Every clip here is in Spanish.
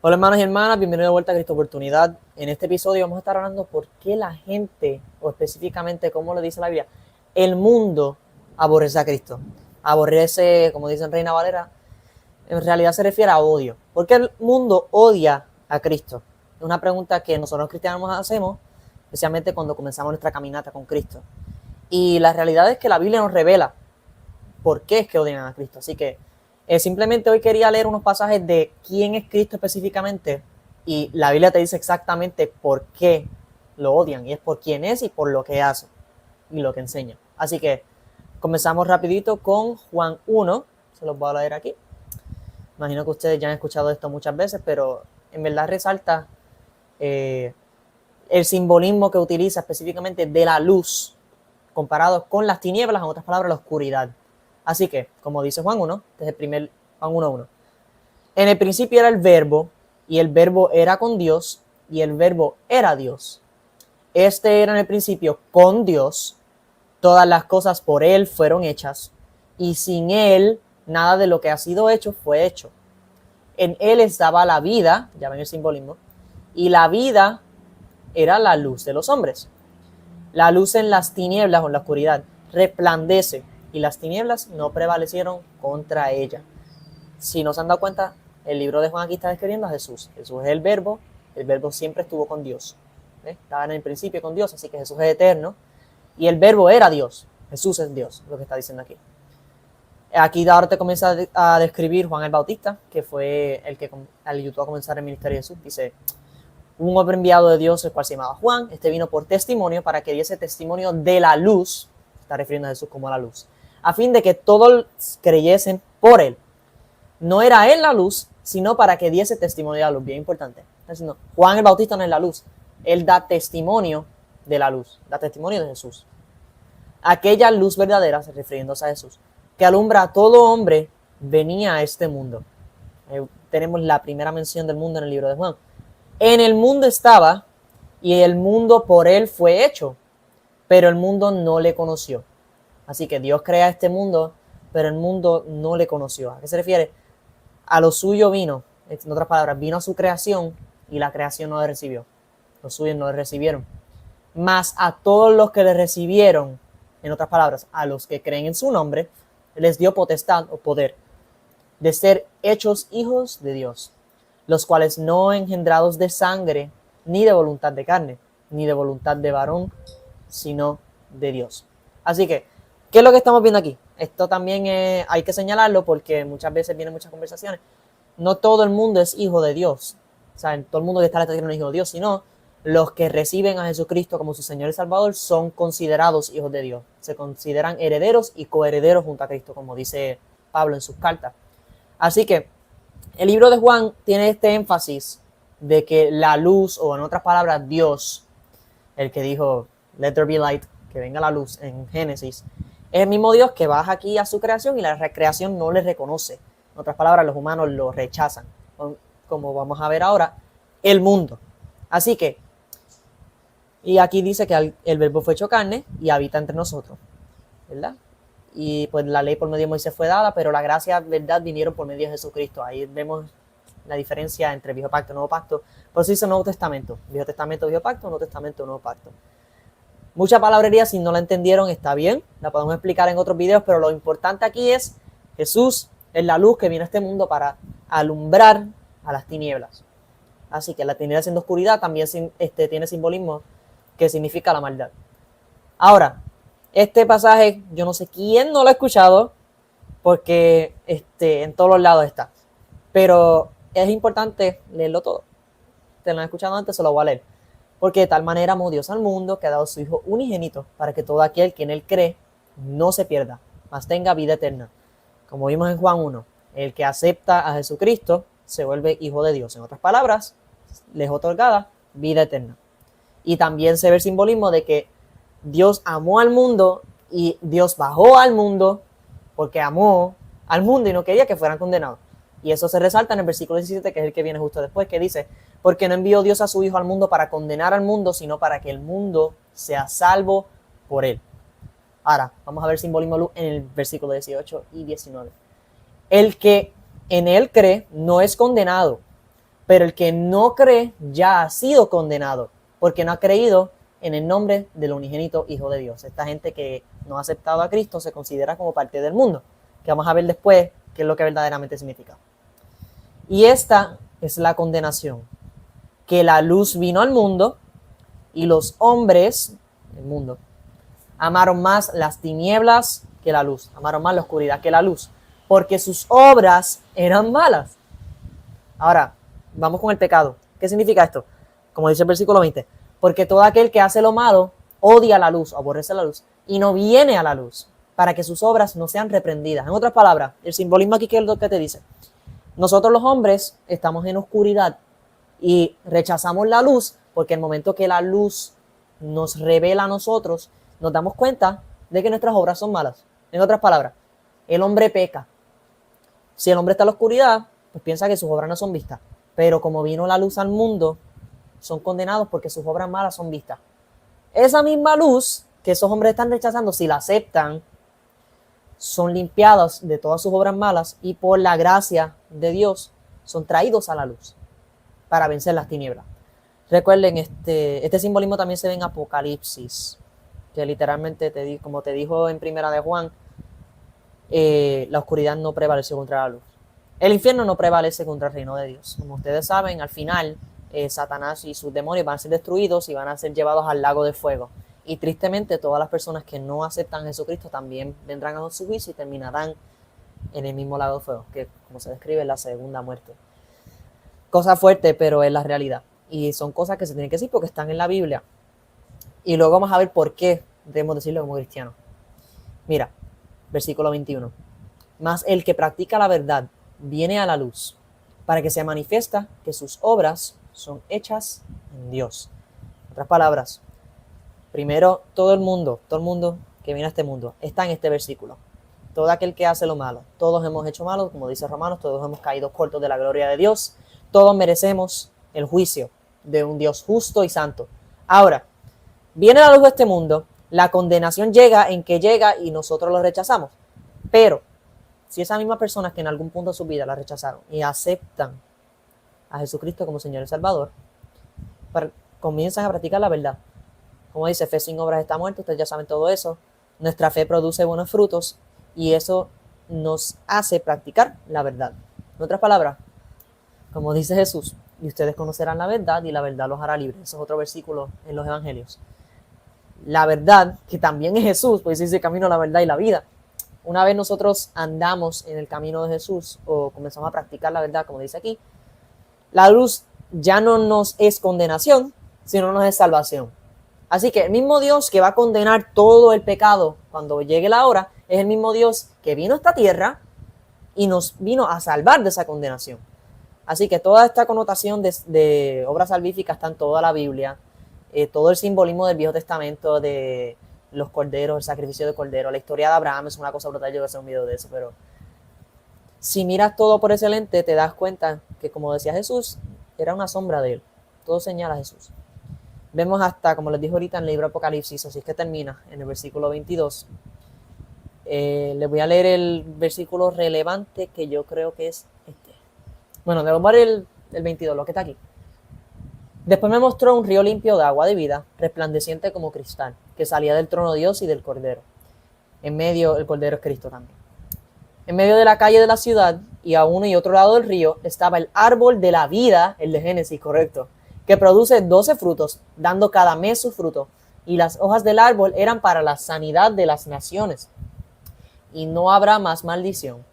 Hola hermanos y hermanas, bienvenidos de vuelta a Cristo Oportunidad. En este episodio vamos a estar hablando por qué la gente, o específicamente como lo dice la Biblia, el mundo aborrece a Cristo. Aborrece, como dice en Reina Valera, en realidad se refiere a odio. ¿Por qué el mundo odia a Cristo? Es una pregunta que nosotros los cristianos hacemos, especialmente cuando comenzamos nuestra caminata con Cristo. Y la realidad es que la Biblia nos revela por qué es que odian a Cristo. Así que simplemente hoy quería leer unos pasajes de quién es Cristo específicamente y la Biblia te dice exactamente por qué lo odian y es por quién es y por lo que hace y lo que enseña. Así que comenzamos rapidito con Juan 1, se los voy a leer aquí. Imagino que ustedes ya han escuchado esto muchas veces, pero en verdad resalta el simbolismo que utiliza específicamente de la luz comparado con las tinieblas, en otras palabras, la oscuridad. Así que, como dice Juan 1, este es el primer Juan 1:1. En el principio era el verbo, y el verbo era con Dios, y el verbo era Dios. Este era en el principio con Dios, todas las cosas por Él fueron hechas, y sin Él nada de lo que ha sido hecho fue hecho. En Él estaba la vida, ya ven el simbolismo, y la vida era la luz de los hombres. La luz en las tinieblas o en la oscuridad resplandece, y las tinieblas no prevalecieron contra ella. Si no se han dado cuenta, el libro de Juan aquí está describiendo a Jesús. Jesús es el verbo siempre estuvo con Dios. Estaba en el principio con Dios, así que Jesús es eterno. Y el verbo era Dios. Jesús es Dios, lo que está diciendo aquí. Aquí ahora te comienza a describir Juan el Bautista, que fue el que ayudó a comenzar el ministerio de Jesús. Dice, un hombre enviado de Dios, el cual se llamaba Juan. Este vino por testimonio para que diese testimonio de la luz. Está refiriendo a Jesús como la luz. A fin de que todos creyesen por él. No era él la luz, sino para que diese testimonio de la luz. Bien importante. Está diciendo, Juan el Bautista no es la luz. Él da testimonio de la luz. Da testimonio de Jesús. Aquella luz verdadera, refiriéndose a Jesús, que alumbra a todo hombre, venía a este mundo. Tenemos la primera mención del mundo en el libro de Juan. En el mundo estaba, y el mundo por él fue hecho, pero el mundo no le conoció. Así que Dios crea este mundo, pero el mundo no le conoció. ¿A qué se refiere? A lo suyo vino, en otras palabras, vino a su creación y la creación no le recibió. Los suyos no le recibieron. Mas a todos los que le recibieron, en otras palabras, a los que creen en su nombre, les dio potestad o poder de ser hechos hijos de Dios, los cuales no engendrados de sangre, ni de voluntad de carne, ni de voluntad de varón, sino de Dios. Así que, ¿qué es lo que estamos viendo aquí? Esto también hay que señalarlo porque muchas veces vienen muchas conversaciones. No todo el mundo es hijo de Dios. O sea, todo el mundo que está en esta tierra no es hijo de Dios, sino los que reciben a Jesucristo como su Señor y Salvador son considerados hijos de Dios. Se consideran herederos y coherederos junto a Cristo, como dice Pablo en sus cartas. Así que el libro de Juan tiene este énfasis de que la luz, o en otras palabras, Dios, el que dijo, let there be light, que venga la luz en Génesis, es el mismo Dios que baja aquí a su creación y la recreación no le reconoce. En otras palabras, los humanos lo rechazan. Como vamos a ver ahora, el mundo. Así que, y aquí dice que el verbo fue hecho carne y habita entre nosotros, ¿verdad? Y pues la ley por medio de Moisés fue dada, pero la gracia, verdad, vinieron por medio de Jesucristo. Ahí vemos la diferencia entre Viejo Pacto y Nuevo Pacto. Por eso dice Nuevo Testamento. Viejo Testamento, Viejo Pacto, Nuevo Testamento, Nuevo Pacto. Mucha palabrería, si no la entendieron, está bien. La podemos explicar en otros videos, pero lo importante aquí es Jesús es la luz que viene a este mundo para alumbrar a las tinieblas. Así que la tiniebla siendo oscuridad también tiene simbolismo que significa la maldad. Ahora, este pasaje, yo no sé quién no lo ha escuchado, porque en todos los lados está. Pero es importante leerlo todo. Te lo han escuchado antes, se lo voy a leer. Porque de tal manera amó Dios al mundo, que ha dado su Hijo unigénito, para que todo aquel que en él cree no se pierda, mas tenga vida eterna. Como vimos en Juan 1, el que acepta a Jesucristo se vuelve hijo de Dios. En otras palabras, les otorgada vida eterna. Y también se ve el simbolismo de que Dios amó al mundo y Dios bajó al mundo porque amó al mundo y no quería que fueran condenados. Y eso se resalta en el versículo 17, que es el que viene justo después, que dice, porque no envió Dios a su Hijo al mundo para condenar al mundo, sino para que el mundo sea salvo por él. Ahora, vamos a ver el simbolismo en el versículo 18 y 19. El que en él cree no es condenado, Pero el que no cree ya ha sido condenado, porque no ha creído en el nombre del unigénito Hijo de Dios. Esta gente que no ha aceptado a Cristo se considera como parte del mundo, que vamos a ver después qué es lo que verdaderamente significa. Y esta es la condenación, que la luz vino al mundo y los hombres, el mundo, amaron más las tinieblas que la luz, amaron más la oscuridad que la luz, porque sus obras eran malas. Ahora, vamos con el pecado. ¿Qué significa esto? Como dice el versículo 20, porque todo aquel que hace lo malo odia la luz, aborrece la luz, y no viene a la luz, para que sus obras no sean reprendidas. En otras palabras, el simbolismo aquí que es lo que te dice. Nosotros los hombres estamos en oscuridad y rechazamos la luz, porque el momento que la luz nos revela a nosotros, nos damos cuenta de que nuestras obras son malas. En otras palabras, el hombre peca. Si el hombre está en la oscuridad, pues piensa que sus obras no son vistas. Pero como vino la luz al mundo, son condenados porque sus obras malas son vistas. Esa misma luz que esos hombres están rechazando, si la aceptan, son limpiados de todas sus obras malas y por la gracia de Dios son traídos a la luz para vencer las tinieblas. Recuerden, este simbolismo también se ve en Apocalipsis, que literalmente, como te dijo en Primera de Juan, la oscuridad no prevaleció contra la luz. El infierno no prevalece contra el reino de Dios. Como ustedes saben, al final, Satanás y sus demonios van a ser destruidos y van a ser llevados al lago de fuego. Y tristemente, todas las personas que no aceptan a Jesucristo también vendrán a su juicio y terminarán en el mismo lago de fuego, que como se describe es la segunda muerte. Cosa fuerte, pero es la realidad. Y son cosas que se tienen que decir porque están en la Biblia. Y luego vamos a ver por qué debemos decirlo como cristianos. Mira, versículo 21. Mas el que practica la verdad viene a la luz, para que se manifiesta que sus obras son hechas en Dios. En otras palabras, primero, todo el mundo que viene a este mundo está en este versículo. Todo aquel que hace lo malo, todos hemos hecho malo, como dice Romanos, todos hemos caído cortos de la gloria de Dios, todos merecemos el juicio de un Dios justo y santo. Ahora, viene a la luz de este mundo, la condenación llega en que llega y nosotros lo rechazamos. Pero, si esas mismas personas que en algún punto de su vida la rechazaron y aceptan a Jesucristo como Señor y Salvador, comienzan a practicar la verdad. Como dice, fe sin obras está muerta, ustedes ya saben todo eso. Nuestra fe produce buenos frutos y eso nos hace practicar la verdad. En otras palabras, como dice Jesús, y ustedes conocerán la verdad y la verdad los hará libres. Eso es otro versículo en los evangelios. La verdad, que también es Jesús, pues dice el camino, la verdad y la vida. Una vez nosotros andamos en el camino de Jesús o comenzamos a practicar la verdad, como dice aquí, la luz ya no nos es condenación, sino nos es salvación. Así que el mismo Dios que va a condenar todo el pecado cuando llegue la hora, es el mismo Dios que vino a esta tierra y nos vino a salvar de esa condenación. Así que toda esta connotación de obra salvífica está en toda la Biblia, todo el simbolismo del Viejo Testamento, de los corderos, el sacrificio de cordero, la historia de Abraham es una cosa brutal, yo voy a hacer un video de eso, pero si miras todo por ese lente, te das cuenta que, como decía Jesús, era una sombra de él. Todo señala a Jesús. Vemos hasta, como les dije ahorita en el libro Apocalipsis, así es que termina en el versículo 22. Les voy a leer el versículo relevante que yo creo que es este. Bueno, le voy a leer el 22, lo que está aquí. Después me mostró un río limpio de agua de vida, resplandeciente como cristal, que salía del trono de Dios y del Cordero. En medio, el Cordero es Cristo también. En medio de la calle de la ciudad y a uno y otro lado del río estaba el árbol de la vida, el de Génesis, correcto, que produce 12 frutos, dando cada mes su fruto. Y las hojas del árbol eran para la sanidad de las naciones. Y no habrá más maldición.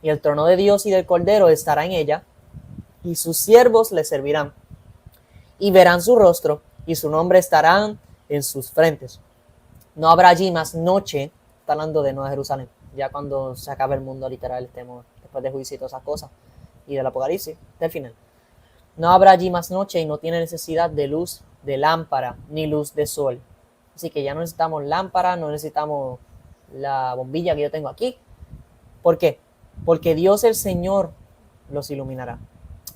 Y el trono de Dios y del Cordero estará en ella, y sus siervos le servirán. Y verán su rostro, y su nombre estarán en sus frentes. No habrá allí más noche, está hablando de Nueva Jerusalén, ya cuando se acabe el mundo literal, estemos después de juicio y todas esas cosas, y del Apocalipsis, del final. No habrá allí más noche y no tiene necesidad de luz de lámpara ni luz de sol. Así que ya no necesitamos lámpara, no necesitamos la bombilla que yo tengo aquí. ¿Por qué? Porque Dios el Señor los iluminará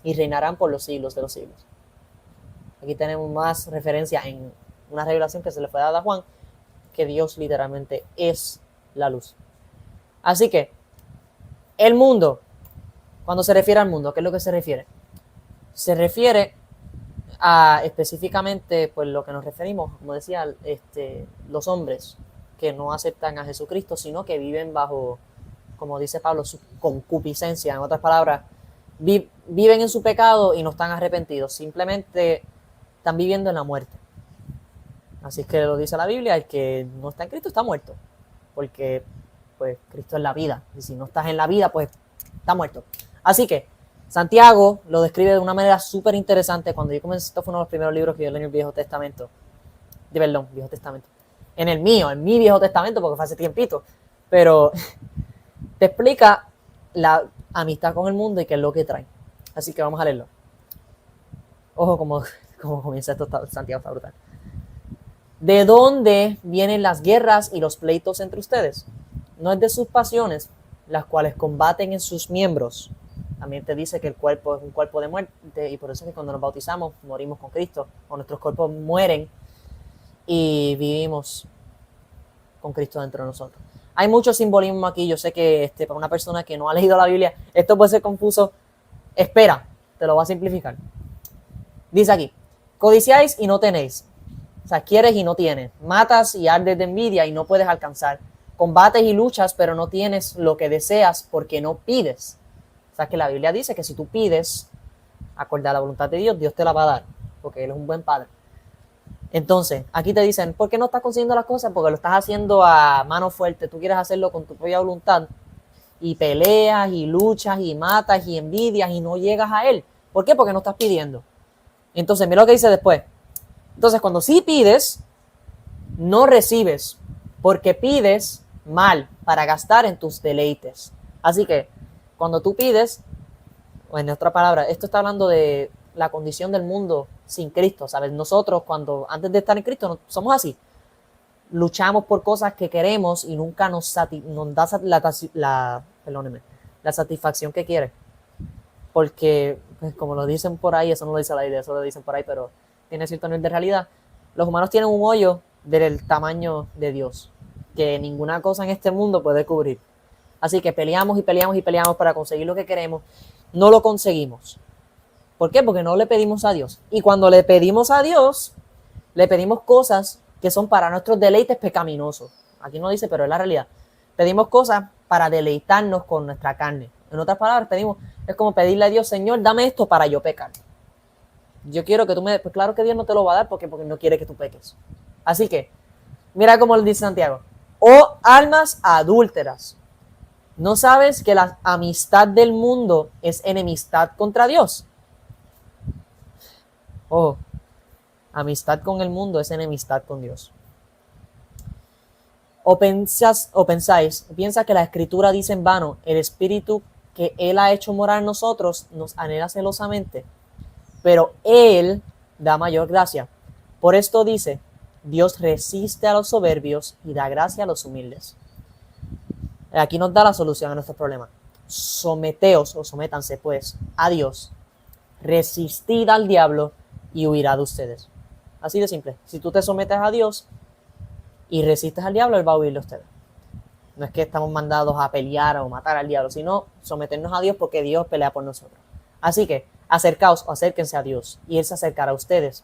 y reinarán por los siglos de los siglos. Aquí tenemos más referencia en una revelación que se le fue dada a Juan, que Dios literalmente es la luz. Así que el mundo, cuando se refiere al mundo, ¿qué es lo que se refiere? se refiere a específicamente pues lo que nos referimos, como decía, los hombres que no aceptan a Jesucristo, sino que viven bajo, como dice Pablo, su concupiscencia. En otras palabras, viven en su pecado y no están arrepentidos, simplemente están viviendo en la muerte. Así es que lo dice la Biblia, el que no está en Cristo está muerto, porque pues Cristo es la vida, y si no estás en la vida, pues está muerto. Así que Santiago lo describe de una manera súper interesante. Cuando yo comencé, esto fue uno de los primeros libros que yo leí en el Viejo Testamento, Viejo Testamento, en mi Viejo Testamento, porque fue hace tiempito, pero te explica la amistad con el mundo y qué es lo que trae. Así que vamos a leerlo. Ojo como comienza esto, Santiago está brutal. ¿De dónde vienen las guerras y los pleitos entre ustedes? No es de sus pasiones, las cuales combaten en sus miembros. También te dice que el cuerpo es un cuerpo de muerte, y por eso es que cuando nos bautizamos morimos con Cristo, o nuestros cuerpos mueren y vivimos con Cristo dentro de nosotros. Hay mucho simbolismo aquí. Yo sé que para una persona que no ha leído la Biblia esto puede ser confuso. Espera, te lo voy a simplificar. Dice aquí: codiciáis y no tenéis. O sea, quieres y no tienes. Matas y ardes de envidia y no puedes alcanzar. Combates y luchas, pero no tienes lo que deseas porque no pides. O sea, que la Biblia dice que si tú pides, acorde a la voluntad de Dios, Dios te la va a dar, porque Él es un buen Padre. Entonces, aquí te dicen, ¿por qué no estás consiguiendo las cosas? Porque lo estás haciendo a mano fuerte. Tú quieres hacerlo con tu propia voluntad y peleas y luchas y matas y envidias y no llegas a Él. ¿Por qué? Porque no estás pidiendo. Entonces, mira lo que dice después. Entonces, cuando sí pides, no recibes, porque pides mal para gastar en tus deleites. Así que, cuando tú pides, o en otra palabra, esto está hablando de la condición del mundo sin Cristo, ¿sabes? Nosotros, antes de estar en Cristo, somos así. Luchamos por cosas que queremos y nunca nos da la satisfacción que quiere. Porque, pues, como lo dicen por ahí, eso no lo dice la Biblia, eso lo dicen por ahí, pero tiene cierto nivel de realidad. Los humanos tienen un hoyo del tamaño de Dios, que ninguna cosa en este mundo puede cubrir. Así que peleamos y peleamos y peleamos para conseguir lo que queremos. No lo conseguimos. ¿Por qué? Porque no le pedimos a Dios. Y cuando le pedimos a Dios, le pedimos cosas que son para nuestros deleites pecaminosos. Aquí no dice, pero es la realidad. Pedimos cosas para deleitarnos con nuestra carne. En otras palabras, es como pedirle a Dios: Señor, dame esto para yo pecar. Yo quiero que tú me... Pues claro que Dios no te lo va a dar porque no quiere que tú peques. Así que, mira cómo le dice Santiago: oh almas adúlteras, ¿no sabes que la amistad del mundo es enemistad contra Dios? Ojo, amistad con el mundo es enemistad con Dios. Piensa que la Escritura dice en vano: el Espíritu que Él ha hecho morar en nosotros nos anhela celosamente, pero Él da mayor gracia. Por esto dice: Dios resiste a los soberbios y da gracia a los humildes. Aquí nos da la solución a nuestro problema. Someteos o sométanse pues a Dios, resistid al diablo y huirá de ustedes. Así de simple. Si tú te sometes a Dios y resistes al diablo, Él va a huir de ustedes. No es que estamos mandados a pelear o matar al diablo, sino someternos a Dios porque Dios pelea por nosotros. Así que acercaos o acérquense a Dios y Él se acercará a ustedes.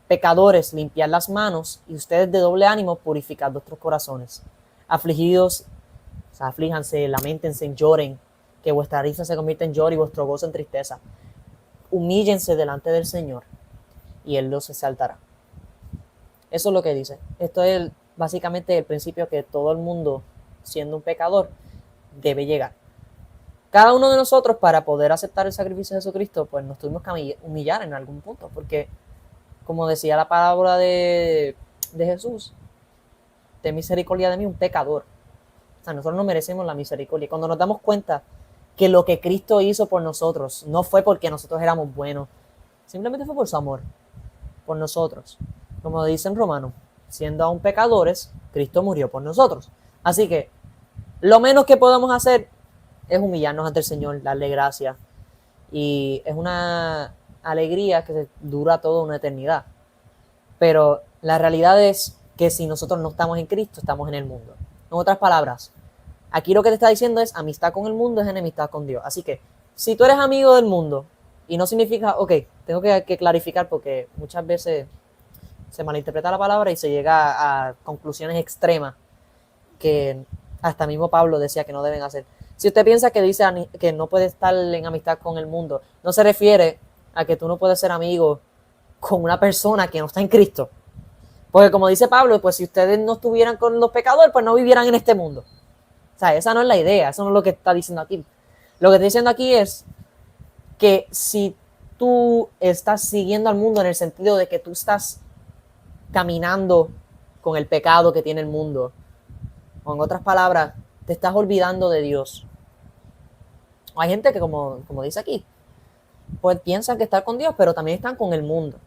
Pecadores, limpiad las manos, y ustedes de doble ánimo purificad vuestros corazones. Afligidos, aflíjanse, lamentense, lloren, que vuestra risa se convierta en lloro y vuestro gozo en tristeza. Humíllense delante del Señor y Él los exaltará. Eso es lo que dice. Esto es básicamente el principio que todo el mundo, siendo un pecador, debe llegar. Cada uno de nosotros, para poder aceptar el sacrificio de Jesucristo, pues nos tuvimos que humillar en algún punto, porque, como decía la palabra de Jesús: ten misericordia de mí, un pecador. O sea, nosotros no merecemos la misericordia. Cuando nos damos cuenta que lo que Cristo hizo por nosotros no fue porque nosotros éramos buenos, simplemente fue por su amor, por nosotros. Como dice en Romanos, siendo aún pecadores, Cristo murió por nosotros. Así que lo menos que podemos hacer es humillarnos ante el Señor, darle gracias. Y es una alegría que dura toda una eternidad. Pero la realidad es que si nosotros no estamos en Cristo, estamos en el mundo. En otras palabras, aquí lo que te está diciendo es: amistad con el mundo es enemistad con Dios. Así que si tú eres amigo del mundo, Y no significa, ok, tengo que clarificar porque muchas veces se malinterpreta la palabra y se llega a conclusiones extremas que hasta mismo Pablo decía que no deben hacer. Si usted piensa que dice que no puede estar en amistad con el mundo, no se refiere a que tú no puedes ser amigo con una persona que no está en Cristo. Porque como dice Pablo, pues si ustedes no estuvieran con los pecadores, pues no vivieran en este mundo. O sea, esa no es la idea, eso no es lo que está diciendo aquí. Lo que está diciendo aquí es que si tú estás siguiendo al mundo en el sentido de que tú estás caminando con el pecado que tiene el mundo, o en otras palabras, te estás olvidando de Dios. Hay gente que, como dice aquí, pues piensan que están con Dios, pero también están con el mundo.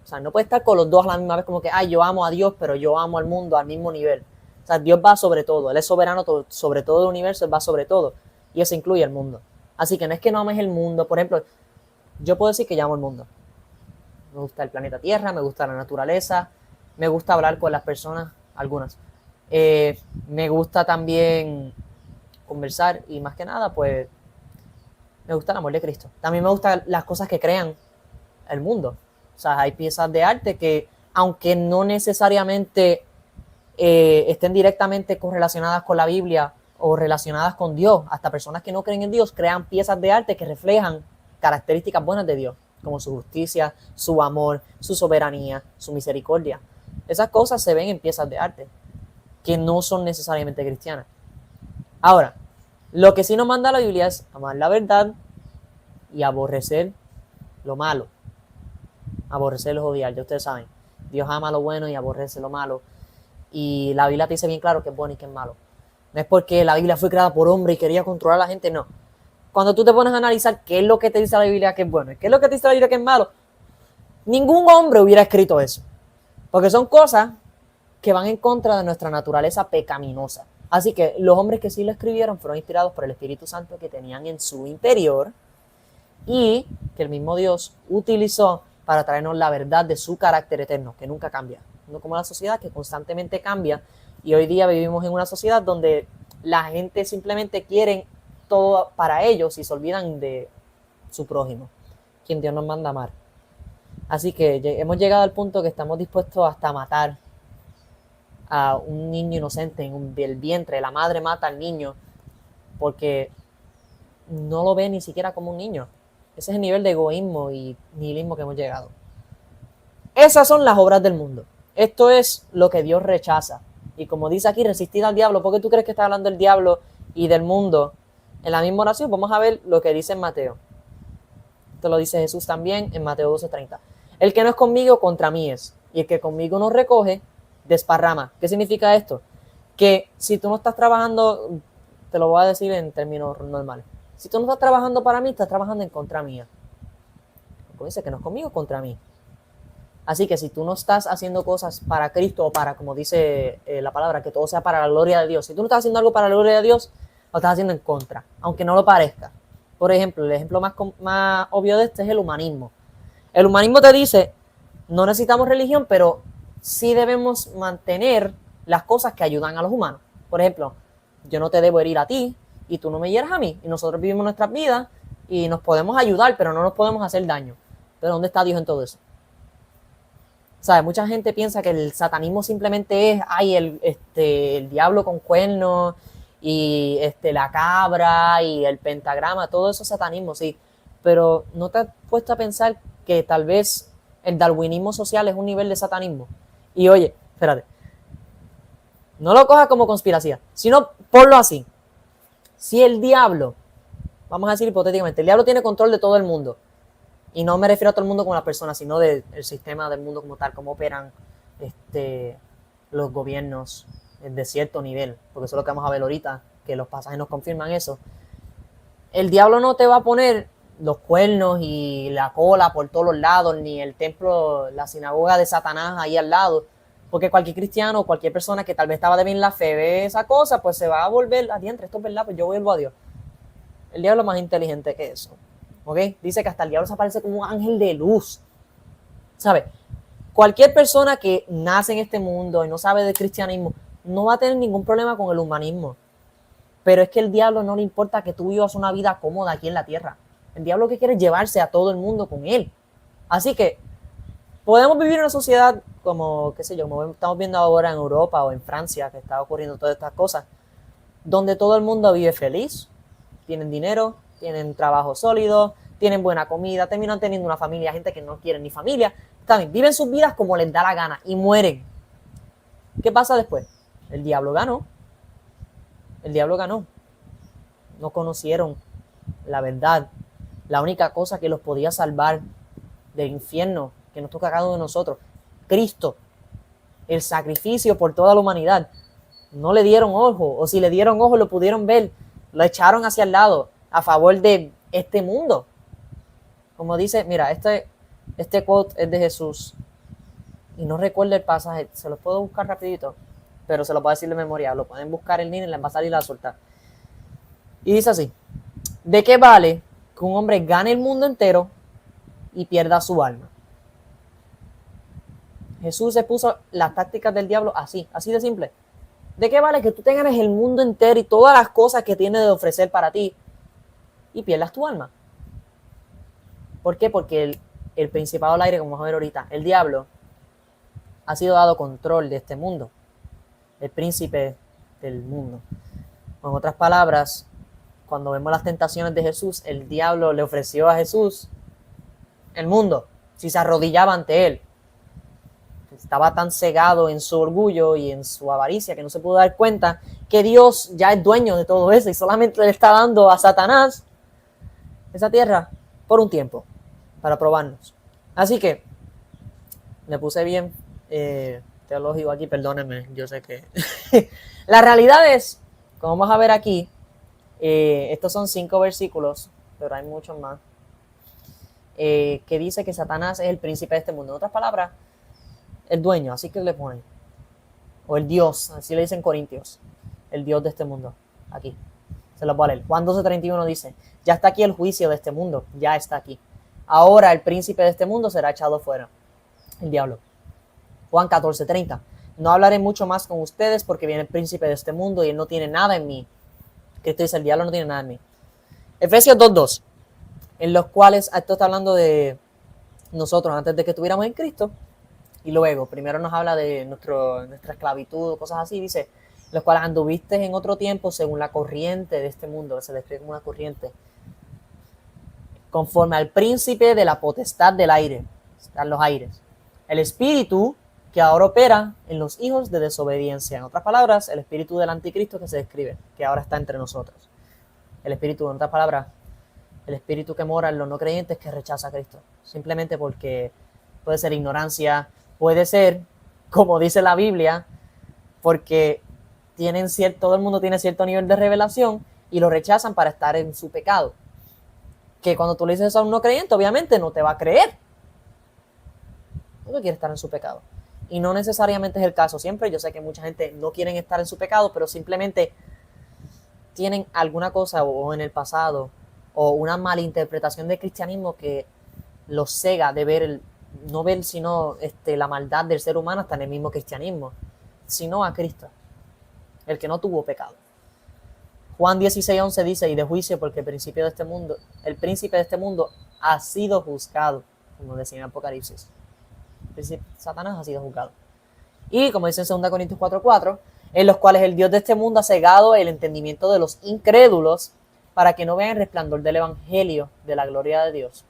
O sea, no puede estar con los dos a la misma vez, como que, yo amo a Dios, pero yo amo al mundo al mismo nivel. O sea, Dios va sobre todo, Él es soberano sobre todo el universo, Él va sobre todo, y eso incluye el mundo. Así que no es que no ames el mundo. Por ejemplo, yo puedo decir que yo amo el mundo. Me gusta el planeta Tierra, me gusta la naturaleza, me gusta hablar con las personas, algunas. Me gusta también conversar y más que nada, pues, me gusta el amor de Cristo. También me gustan las cosas que crean el mundo. O sea, hay piezas de arte que, aunque no necesariamente estén directamente correlacionadas con la Biblia o relacionadas con Dios, hasta personas que no creen en Dios crean piezas de arte que reflejan características buenas de Dios, como su justicia, su amor, su soberanía, su misericordia. Esas cosas se ven en piezas de arte que no son necesariamente cristianas. Ahora, lo que sí nos manda la Biblia es amar la verdad y aborrecer lo malo. Aborrecerlo es odiar, ya ustedes saben. Dios ama lo bueno y aborrece lo malo. Y la Biblia te dice bien claro qué es bueno y qué es malo. No es porque la Biblia fue creada por hombre y quería controlar a la gente, no. Cuando tú te pones a analizar qué es lo que te dice la Biblia que es bueno y qué es lo que te dice la Biblia que es malo, ningún hombre hubiera escrito eso. Porque son cosas que van en contra de nuestra naturaleza pecaminosa. Así que los hombres que sí lo escribieron fueron inspirados por el Espíritu Santo que tenían en su interior y que el mismo Dios utilizó para traernos la verdad de su carácter eterno, que nunca cambia. No como la sociedad que constantemente cambia, y hoy día vivimos en una sociedad donde la gente simplemente quiere todo para ellos y se olvidan de su prójimo, quien Dios nos manda a amar. Así que hemos llegado al punto que estamos dispuestos hasta a matar a un niño inocente en el vientre. La madre mata al niño porque no lo ve ni siquiera como un niño. Ese es el nivel de egoísmo y nihilismo que hemos llegado. Esas son las obras del mundo. Esto es lo que Dios rechaza. Y como dice aquí, resistir al diablo. ¿Por qué tú crees que está hablando del diablo y del mundo en la misma oración? Vamos a ver lo que dice en Mateo. Esto lo dice Jesús también en Mateo 12:30. El que no es conmigo, contra mí es. Y el que conmigo no recoge, desparrama. ¿Qué significa esto? Que si tú no estás trabajando, te lo voy a decir en términos normales. Si tú no estás trabajando para mí, estás trabajando en contra mía. Como dice, que no es conmigo, contra mí. Así que si tú no estás haciendo cosas para Cristo o para, como dice la palabra, que todo sea para la gloria de Dios. Si tú no estás haciendo algo para la gloria de Dios, lo estás haciendo en contra, aunque no lo parezca. Por ejemplo, el ejemplo más obvio de este es el humanismo. El humanismo te dice, no necesitamos religión, pero sí debemos mantener las cosas que ayudan a los humanos. Por ejemplo, yo no te debo herir a ti y tú no me hieras a mí. Y nosotros vivimos nuestras vidas y nos podemos ayudar, pero no nos podemos hacer daño. Pero ¿dónde está Dios en todo eso? ¿Sabes? Mucha gente piensa que el satanismo simplemente es el diablo con cuernos y la cabra y el pentagrama, todo eso es satanismo, sí. Pero ¿no te has puesto a pensar que tal vez el darwinismo social es un nivel de satanismo? Y oye, espérate, no lo cojas como conspiración, sino ponlo así. Si el diablo, vamos a decir hipotéticamente, el diablo tiene control de todo el mundo, y no me refiero a todo el mundo como las personas, sino del sistema del mundo como tal, cómo operan los gobiernos de cierto nivel, porque eso es lo que vamos a ver ahorita, que los pasajes nos confirman eso. El diablo no te va a poner los cuernos y la cola por todos los lados, ni el templo, la sinagoga de Satanás ahí al lado, porque cualquier cristiano o cualquier persona que tal vez estaba de bien la fe ve esa cosa, pues se va a volver, adiantre, esto es verdad, pues yo vuelvo a Dios. El diablo es más inteligente que eso. ¿Ok? Dice que hasta el diablo se aparece como un ángel de luz. ¿Sabes? Cualquier persona que nace en este mundo y no sabe del cristianismo no va a tener ningún problema con el humanismo. Pero es que el diablo no le importa que tú vivas una vida cómoda aquí en la tierra. El diablo lo que quiere es llevarse a todo el mundo con él. Así que podemos vivir en una sociedad como, qué sé yo, como estamos viendo ahora en Europa o en Francia, que está ocurriendo todas estas cosas, donde todo el mundo vive feliz, tienen dinero, tienen trabajo sólido, tienen buena comida, terminan teniendo una familia, gente que no quiere ni familia, también viven sus vidas como les da la gana y mueren. ¿Qué pasa después? El diablo ganó. El diablo ganó. No conocieron la verdad. La única cosa que los podía salvar del infierno que nos toca a cada uno de nosotros, Cristo, el sacrificio por toda la humanidad. No le dieron ojo, o si le dieron ojo lo pudieron ver, lo echaron hacia el lado a favor de este mundo. Como dice, mira, este quote es de Jesús y no recuerdo el pasaje, se lo puedo buscar rapidito, pero se lo puedo decir de memoria, lo pueden buscar en línea, les va a salir la soltar. Y dice así: ¿de qué vale que un hombre gane el mundo entero y pierda su alma? Jesús se puso las tácticas del diablo así de simple. ¿De qué vale que tú te ganes el mundo entero y todas las cosas que tiene de ofrecer para ti y pierdas tu alma? ¿Por qué? Porque el principado del aire, como vamos a ver ahorita, el diablo, ha sido dado control de este mundo, el príncipe del mundo. En otras palabras, cuando vemos las tentaciones de Jesús, el diablo le ofreció a Jesús el mundo, si se arrodillaba ante él. Estaba tan cegado en su orgullo y en su avaricia que no se pudo dar cuenta que Dios ya es dueño de todo eso y solamente le está dando a Satanás esa tierra por un tiempo para probarnos. Así que me puse bien teológico aquí, perdónenme, yo sé que la realidad es, como vamos a ver aquí, estos son 5 versículos, pero hay muchos más, que dice que Satanás es el príncipe de este mundo. En otras palabras, el dueño, así que le ponen, o el Dios, así le dicen Corintios, el Dios de este mundo, aquí, se lo voy a leer. Juan 12:31 dice: ya está aquí el juicio de este mundo, ya está aquí. Ahora el príncipe de este mundo será echado fuera, el diablo. Juan 14:30, no hablaré mucho más con ustedes porque viene el príncipe de este mundo y él no tiene nada en mí. Cristo dice: el diablo no tiene nada en mí. Efesios 2:2, en los cuales, esto está hablando de nosotros antes de que estuviéramos en Cristo. Y luego, primero nos habla de nuestra esclavitud, cosas así, dice, los cuales anduviste en otro tiempo según la corriente de este mundo, que se describe como una corriente, conforme al príncipe de la potestad del aire, están los aires, el espíritu que ahora opera en los hijos de desobediencia. En otras palabras, el espíritu del anticristo que se describe, que ahora está entre nosotros. El espíritu, en otras palabras, el espíritu que mora en los no creyentes que rechaza a Cristo, simplemente porque puede ser ignorancia, puede ser, como dice la Biblia, porque todo el mundo tiene cierto nivel de revelación y lo rechazan para estar en su pecado. Que cuando tú le dices eso a un no creyente, obviamente no te va a creer. No quiere estar en su pecado. Y no necesariamente es el caso siempre. Yo sé que mucha gente no quiere estar en su pecado, pero simplemente tienen alguna cosa o en el pasado o una malinterpretación del cristianismo que los cega de ver no ver sino la maldad del ser humano hasta en el mismo cristianismo, sino a Cristo, el que no tuvo pecado. Juan 16:11 dice: y de juicio porque el príncipe de este mundo ha sido juzgado, como decía en Apocalipsis. Satanás ha sido juzgado. Y como dice en 2 Corintios 4:4, en los cuales el Dios de este mundo ha cegado el entendimiento de los incrédulos para que no vean el resplandor del evangelio de la gloria de Dios,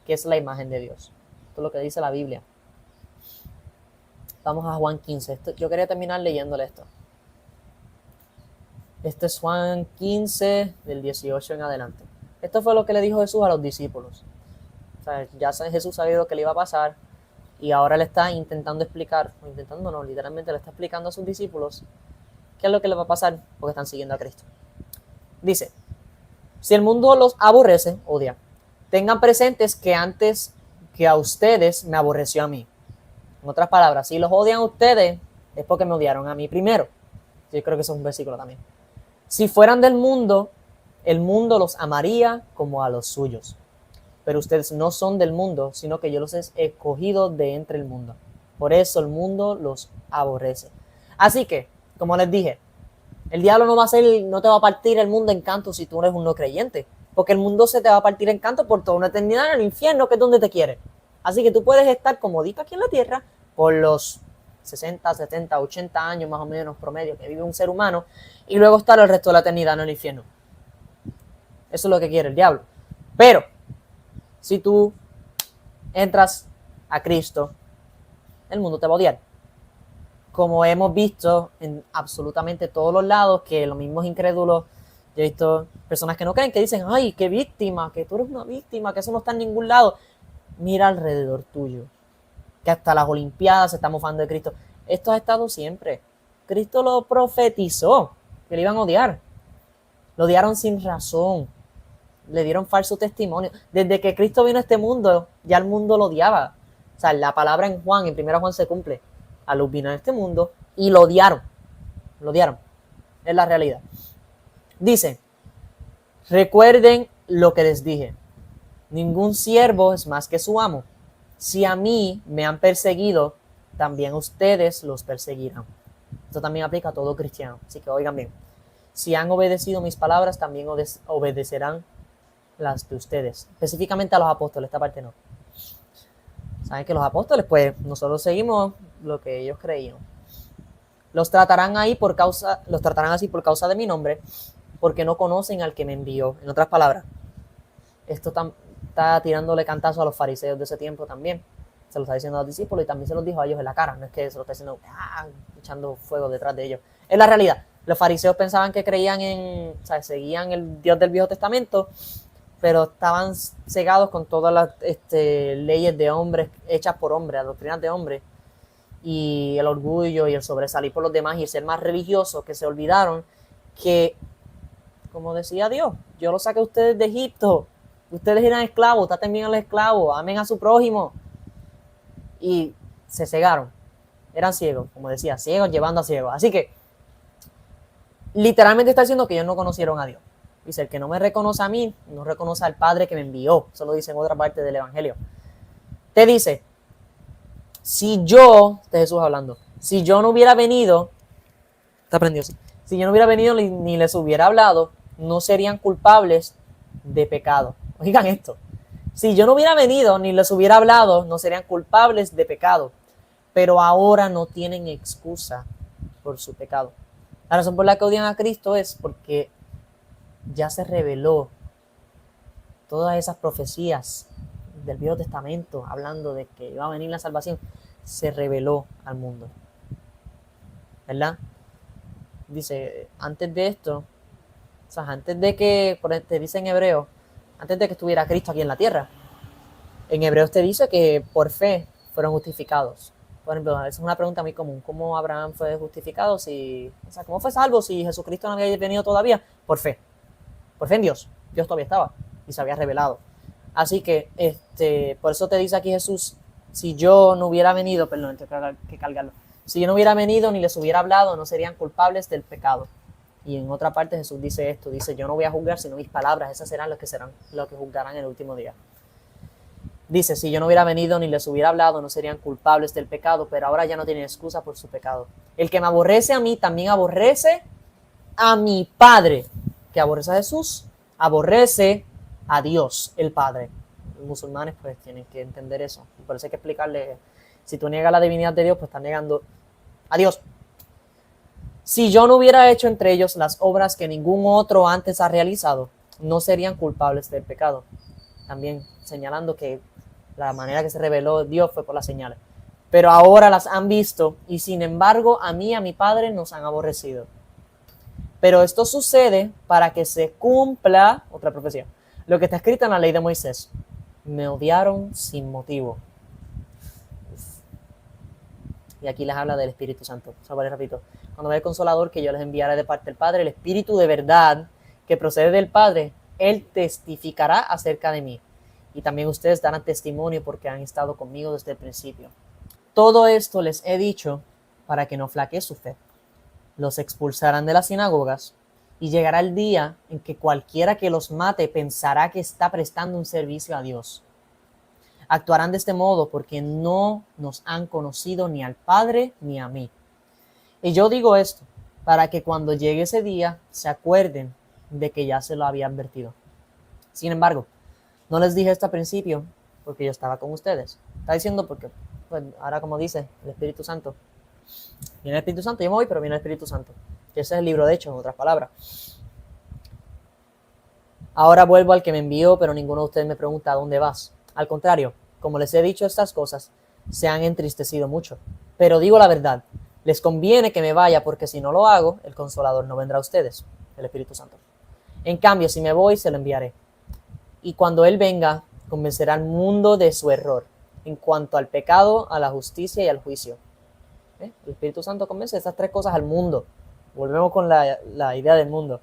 que es la imagen de Dios. Esto es lo que dice la Biblia. Vamos a Juan 15. Yo quería terminar leyéndole esto. Este es Juan 15, del 18 en adelante. Esto fue lo que le dijo Jesús a los discípulos. O sea, ya Jesús sabía lo que le iba a pasar y ahora le está intentando explicar, o intentando no, literalmente le está explicando a sus discípulos qué es lo que le va a pasar porque están siguiendo a Cristo. Dice: si el mundo los aborrece, odia, tengan presentes que antes que a ustedes me aborreció a mí. En otras palabras, si los odian a ustedes es porque me odiaron a mí primero. Yo creo que eso es un versículo también. Si fueran del mundo, el mundo los amaría como a los suyos. Pero ustedes no son del mundo, sino que yo los he escogido de entre el mundo. Por eso el mundo los aborrece. Así que, como les dije, el diablo no te va a partir el mundo en canto si tú eres un no creyente. Porque el mundo se te va a partir en canto por toda una eternidad en el infierno, que es donde te quiere. Así que tú puedes estar comodito aquí en la tierra por los 60, 70, 80 años más o menos promedio que vive un ser humano y luego estar el resto de la eternidad en el infierno. Eso es lo que quiere el diablo. Pero si tú entras a Cristo, el mundo te va a odiar. Como hemos visto en absolutamente todos los lados, que los mismos incrédulos, yo he visto personas que no creen, que dicen, ay, qué víctima, que tú eres una víctima, que eso no está en ningún lado. Mira alrededor tuyo, que hasta las Olimpiadas se están mofando de Cristo. Esto ha estado siempre. Cristo lo profetizó, que le iban a odiar. Lo odiaron sin razón. Le dieron falso testimonio. Desde que Cristo vino a este mundo, ya el mundo lo odiaba. O sea, la palabra en Juan, en 1 Juan se cumple. A luz vino a este mundo y lo odiaron. Lo odiaron. Es la realidad. Dice, recuerden lo que les dije. Ningún siervo es más que su amo. Si a mí me han perseguido, también ustedes los perseguirán. Esto también aplica a todo cristiano. Así que oigan bien. Si han obedecido mis palabras, también obedecerán las de ustedes. Específicamente a los apóstoles, esta parte no. Saben que los apóstoles, pues nosotros seguimos lo que ellos creían. Los tratarán así por causa de mi nombre, porque no conocen al que me envió. En otras palabras, esto está tirándole cantazo a los fariseos de ese tiempo también. Se lo está diciendo a los discípulos y también se los dijo a ellos en la cara. No es que se lo está diciendo echando fuego detrás de ellos. Es la realidad. Los fariseos pensaban que seguían el Dios del Viejo Testamento, pero estaban cegados con todas las leyes de hombres hechas por hombres, las doctrinas de hombres, y el orgullo y el sobresalir por los demás y el ser más religioso, que se olvidaron que, como decía Dios, yo los saqué a ustedes de Egipto, ustedes eran esclavos, traten bien a los esclavos, amen a su prójimo, y se cegaron, eran ciegos, como decía, ciegos llevando a ciegos. Así que literalmente está diciendo que ellos no conocieron a Dios. Dice, el que no me reconoce a mí, no reconoce al Padre que me envió. Eso lo dice en otra parte del Evangelio. Te dice, si yo, este Jesús hablando, si yo no hubiera venido, está prendido así, si yo no hubiera venido ni les hubiera hablado, no serían culpables de pecado. Oigan esto, si yo no hubiera venido ni les hubiera hablado, no serían culpables de pecado, pero ahora no tienen excusa por su pecado. La razón por la que odian a Cristo es porque ya se reveló todas esas profecías del Viejo Testamento hablando de que iba a venir la salvación, se reveló al mundo, ¿verdad? Dice, antes de esto, o sea, antes de que, te dice en Hebreo, antes de que estuviera Cristo aquí en la tierra, en Hebreos te dice que por fe fueron justificados. Por ejemplo, es una pregunta muy común, ¿cómo Abraham fue justificado? ¿Cómo fue salvo si Jesucristo no había venido todavía? Por fe en Dios. Dios todavía estaba y se había revelado. Así que, por eso te dice aquí Jesús, si yo no hubiera venido, perdón, tengo que cargarlo, si yo no hubiera venido ni les hubiera hablado, no serían culpables del pecado. Y en otra parte Jesús dice esto, dice, yo no voy a juzgar, sino mis palabras, esas serán los que juzgarán en el último día. Dice, si yo no hubiera venido ni les hubiera hablado, no serían culpables del pecado, pero ahora ya no tienen excusa por su pecado. El que me aborrece a mí, también aborrece a mi Padre. Que aborrece a Jesús, aborrece a Dios, el Padre. Los musulmanes pues tienen que entender eso. Por eso hay que explicarle, si tú niegas la divinidad de Dios, pues estás negando a Dios. Si yo no hubiera hecho entre ellos las obras que ningún otro antes ha realizado, no serían culpables del pecado. También señalando que la manera que se reveló Dios fue por las señales. Pero ahora las han visto y sin embargo a mí y a mi Padre nos han aborrecido. Pero esto sucede para que se cumpla, otra profecía, lo que está escrito en la ley de Moisés. Me odiaron sin motivo. Y aquí les habla del Espíritu Santo. O sea, vale, repito. Cuando vea el Consolador que yo les enviaré de parte del Padre, el Espíritu de verdad que procede del Padre, Él testificará acerca de mí. Y también ustedes darán testimonio porque han estado conmigo desde el principio. Todo esto les he dicho para que no flaquee su fe. Los expulsarán de las sinagogas y llegará el día en que cualquiera que los mate pensará que está prestando un servicio a Dios. Actuarán de este modo porque no nos han conocido ni al Padre ni a mí. Y yo digo esto para que cuando llegue ese día se acuerden de que ya se lo había advertido. Sin embargo, no les dije esto al principio porque yo estaba con ustedes. Está diciendo porque, pues, ahora como dice el Espíritu Santo, viene el Espíritu Santo, yo me voy, pero viene el Espíritu Santo. Que ese es el libro de Hechos, en otras palabras. Ahora vuelvo al que me envió, pero ninguno de ustedes me pregunta ¿a dónde vas? Al contrario, como les he dicho estas cosas, se han entristecido mucho. Pero digo la verdad, les conviene que me vaya porque si no lo hago, el Consolador no vendrá a ustedes, el Espíritu Santo. En cambio, si me voy, se lo enviaré. Y cuando Él venga, convencerá al mundo de su error en cuanto al pecado, a la justicia y al juicio. El Espíritu Santo convence de estas tres cosas al mundo. Volvemos con la idea del mundo.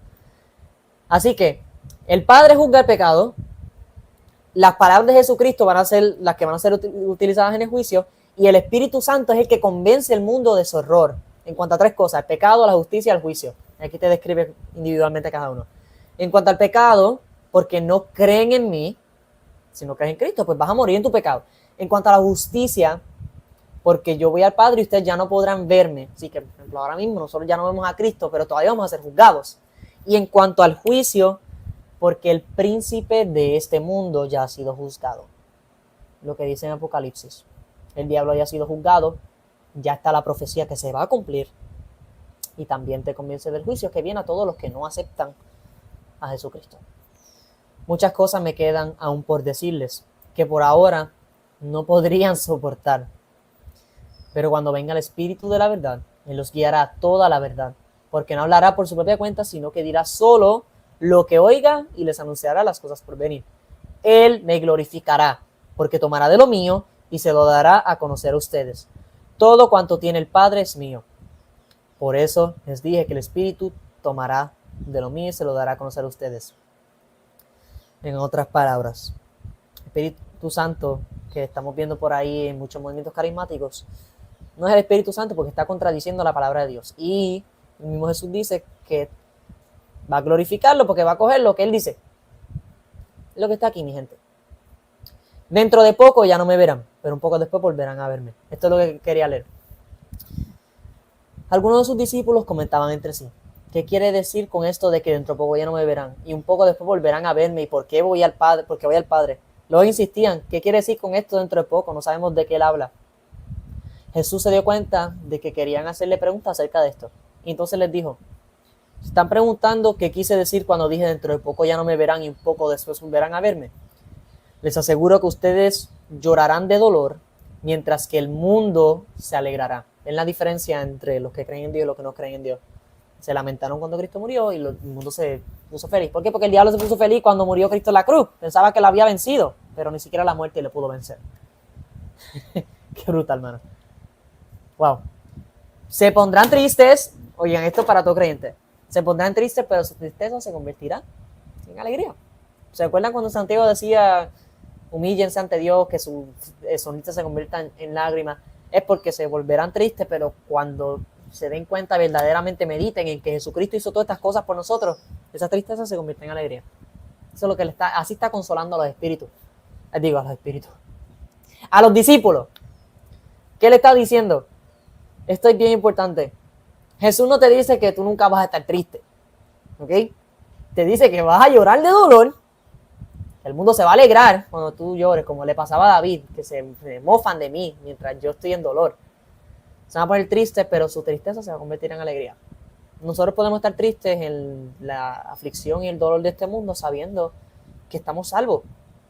Así que el Padre juzga el pecado, las palabras de Jesucristo van a ser las que van a ser utilizadas en el juicio, y el Espíritu Santo es el que convence al mundo de su error en cuanto a tres cosas: el pecado, la justicia y el juicio. Aquí te describe individualmente cada uno. En cuanto al pecado, porque no creen en mí, si no crees en Cristo, pues vas a morir en tu pecado. En cuanto a la justicia, porque yo voy al Padre y ustedes ya no podrán verme. Así que, por ejemplo, ahora mismo nosotros ya no vemos a Cristo, pero todavía vamos a ser juzgados. Y en cuanto al juicio, porque el príncipe de este mundo ya ha sido juzgado. Lo que dice en Apocalipsis. El diablo ya ha sido juzgado, ya está la profecía que se va a cumplir. Y también te convence del juicio que viene a todos los que no aceptan a Jesucristo. Muchas cosas me quedan aún por decirles, que por ahora no podrían soportar. Pero cuando venga el Espíritu de la verdad, Él los guiará a toda la verdad, porque no hablará por su propia cuenta, sino que dirá solo lo que oiga y les anunciará las cosas por venir. Él me glorificará, porque tomará de lo mío y se lo dará a conocer a ustedes. Todo cuanto tiene el Padre es mío. Por eso les dije que el Espíritu tomará de lo mío y se lo dará a conocer a ustedes. En otras palabras, el Espíritu Santo que estamos viendo por ahí en muchos movimientos carismáticos no es el Espíritu Santo porque está contradiciendo la palabra de Dios. Y el mismo Jesús dice que va a glorificarlo porque va a coger lo que Él dice. Es lo que está aquí, mi gente. Dentro de poco ya no me verán, pero un poco después volverán a verme. Esto es lo que quería leer. Algunos de sus discípulos comentaban entre sí: ¿qué quiere decir con esto de que dentro de poco ya no me verán y un poco después volverán a verme? ¿Y por qué voy al Padre? Porque voy al Padre. Luego insistían: ¿qué quiere decir con esto dentro de poco? No sabemos de qué Él habla. Jesús se dio cuenta de que querían hacerle preguntas acerca de esto. Y entonces les dijo: ¿están preguntando qué quise decir cuando dije dentro de poco ya no me verán y un poco después volverán a verme? Les aseguro que ustedes llorarán de dolor, mientras que el mundo se alegrará. ¿Ven la diferencia entre los que creen en Dios y los que no creen en Dios? Se lamentaron cuando Cristo murió y el mundo se puso feliz. ¿Por qué? Porque el diablo se puso feliz cuando murió Cristo en la cruz. Pensaba que lo había vencido, pero ni siquiera la muerte le pudo vencer. Qué brutal, hermano. Wow. Se pondrán tristes, oigan, esto para todo creyente. Se pondrán tristes, pero su tristeza se convertirá en alegría. ¿Se acuerdan cuando Santiago decía: humíllense ante Dios, que sus sonrisas se conviertan en lágrimas? Es porque se volverán tristes, pero cuando se den cuenta, verdaderamente mediten en que Jesucristo hizo todas estas cosas por nosotros, esa tristeza se convierte en alegría. Eso es lo que así está consolando a los espíritus. Digo, a los espíritus. A los discípulos. ¿Qué le está diciendo? Esto es bien importante. Jesús no te dice que tú nunca vas a estar triste. ¿Ok? Te dice que vas a llorar de dolor. El mundo se va a alegrar cuando tú llores, como le pasaba a David, que se mofan de mí mientras yo estoy en dolor. Se van a poner tristes, pero su tristeza se va a convertir en alegría. Nosotros podemos estar tristes en la aflicción y el dolor de este mundo sabiendo que estamos salvos.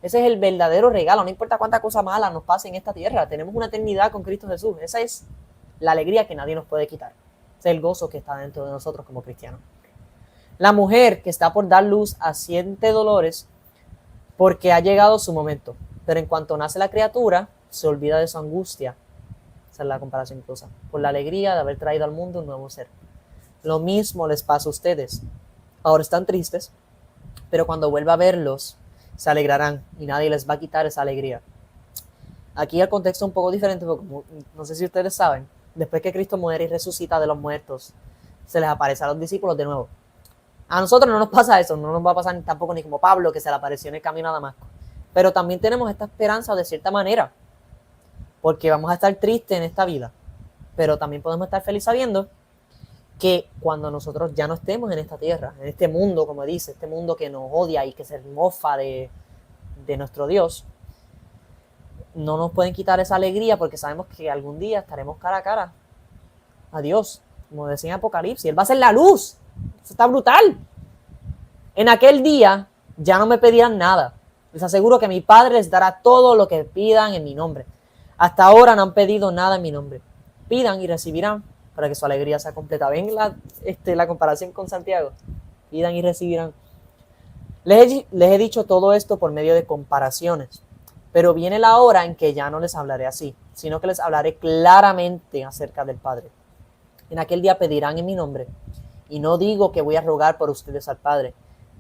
Ese es el verdadero regalo. No importa cuánta cosa mala nos pase en esta tierra. Tenemos una eternidad con Cristo Jesús. Esa es la alegría que nadie nos puede quitar. Ese es el gozo que está dentro de nosotros como cristianos. La mujer que está por dar luz siente dolores porque ha llegado su momento. Pero en cuanto nace la criatura, se olvida de su angustia. Esa es la comparación que usa. Por la alegría de haber traído al mundo un nuevo ser. Lo mismo les pasa a ustedes. Ahora están tristes, pero cuando vuelva a verlos, se alegrarán y nadie les va a quitar esa alegría. Aquí el contexto es un poco diferente, porque no sé si ustedes saben, después que Cristo muere y resucita de los muertos, se les aparece a los discípulos de nuevo. A nosotros no nos pasa eso, no nos va a pasar tampoco ni como Pablo, que se le apareció en el camino a Damasco. Pero también tenemos esta esperanza de cierta manera, porque vamos a estar tristes en esta vida, pero también podemos estar felices sabiendo que cuando nosotros ya no estemos en esta tierra, en este mundo, como dice, este mundo que nos odia y que se mofa de nuestro Dios, no nos pueden quitar esa alegría porque sabemos que algún día estaremos cara a cara a Dios, como decía en Apocalipsis. Él va a ser la luz. Eso está brutal. En aquel día ya no me pedirán nada. Les aseguro que mi Padre les dará todo lo que pidan en mi nombre. Hasta ahora no han pedido nada en mi nombre. Pidan y recibirán para que su alegría sea completa. ¿Ven la comparación con Santiago? Pidan y recibirán. Les he dicho todo esto por medio de comparaciones, pero viene la hora en que ya no les hablaré así, sino que les hablaré claramente acerca del Padre. En aquel día pedirán en mi nombre, y no digo que voy a rogar por ustedes al Padre,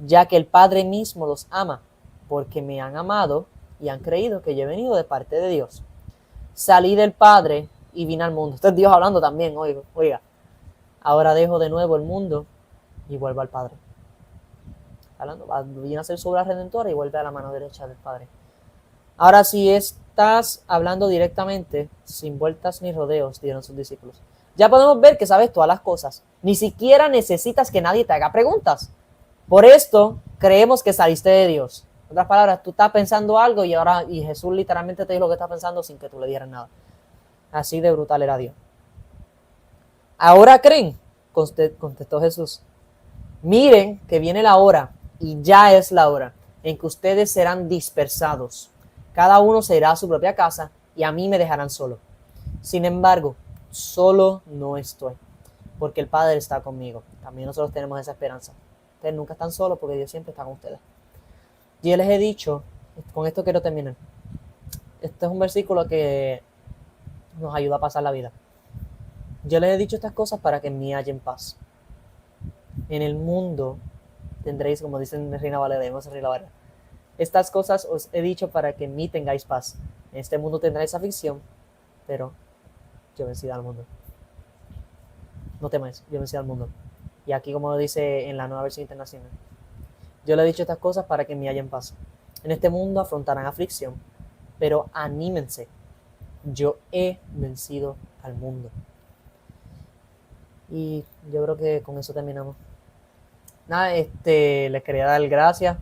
ya que el Padre mismo los ama, porque me han amado y han creído que yo he venido de parte de Dios. Salí del Padre y vine al mundo. Esto es Dios hablando también, oiga. Ahora dejo de nuevo el mundo y vuelvo al Padre. Hablando, viene a hacer su obra redentora y vuelve a la mano derecha del Padre. Ahora, si estás hablando directamente, sin vueltas ni rodeos, dijeron sus discípulos, ya podemos ver que sabes todas las cosas. Ni siquiera necesitas que nadie te haga preguntas. Por esto, creemos que saliste de Dios. En otras palabras, tú estás pensando algo y Jesús literalmente te dijo lo que estás pensando sin que tú le dieras nada. Así de brutal era Dios. ¿Ahora creen? Contestó Jesús. Miren que viene la hora, y ya es la hora, en que ustedes serán dispersados. Cada uno se irá a su propia casa, y a mí me dejarán solo. Sin embargo, solo no estoy, porque el Padre está conmigo. También nosotros tenemos esa esperanza. Ustedes nunca están solos, porque Dios siempre está con ustedes. Y les he dicho, con esto quiero terminar. Este es un versículo que nos ayuda a pasar la vida. Yo les he dicho estas cosas para que en mí hallen paz. En el mundo tendréis, como dicen en Reina Valera, estas cosas os he dicho para que en mí tengáis paz. En este mundo tendréis aflicción, pero yo vencí al mundo. No temáis, yo vencí al mundo. Y aquí, como dice en la Nueva Versión Internacional, yo le he dicho estas cosas para que me hallen paz. En este mundo afrontarán aflicción, pero anímense. Yo he vencido al mundo. Y yo creo que con eso terminamos. Nada, les quería dar gracias.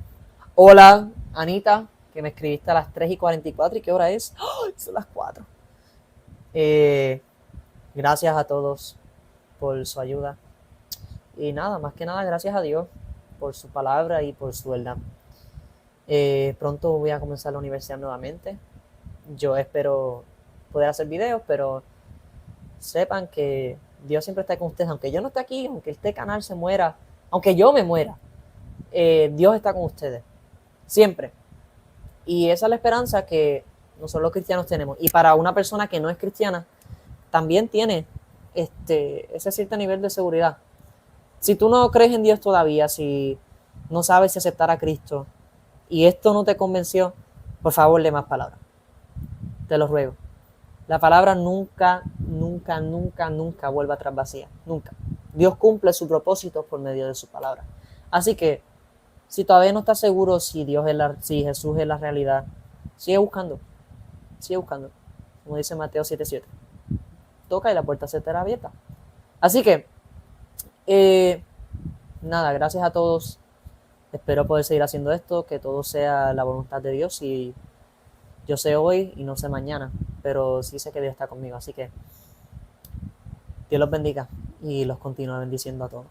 Hola, Anita, que me escribiste a las 3:44. ¿Y qué hora es? ¡Oh! Son las 4. Gracias a todos por su ayuda. Y nada, más que nada, gracias a Dios por su palabra y por su verdad. Pronto voy a comenzar la universidad nuevamente. Yo espero poder hacer videos, pero sepan que Dios siempre está con ustedes. Aunque yo no esté aquí, aunque este canal se muera, aunque yo me muera, Dios está con ustedes. Siempre. Y esa es la esperanza que nosotros los cristianos tenemos. Y para una persona que no es cristiana, también tiene ese cierto nivel de seguridad. Si tú no crees en Dios todavía, si no sabes si aceptar a Cristo y esto no te convenció, por favor, lee más palabras. Te lo ruego. La palabra nunca, nunca, nunca, nunca vuelve atrás vacía. Nunca. Dios cumple su propósito por medio de su palabra. Así que, si todavía no estás seguro si Jesús es la realidad, sigue buscando. Sigue buscando. Como dice Mateo 7:7. Toca y la puerta se estará abierta. Así que, nada, gracias a todos. Espero poder seguir haciendo esto, que todo sea la voluntad de Dios. Y yo sé hoy y no sé mañana, pero sí sé que Dios está conmigo. Así que Dios los bendiga y los continúa bendiciendo a todos.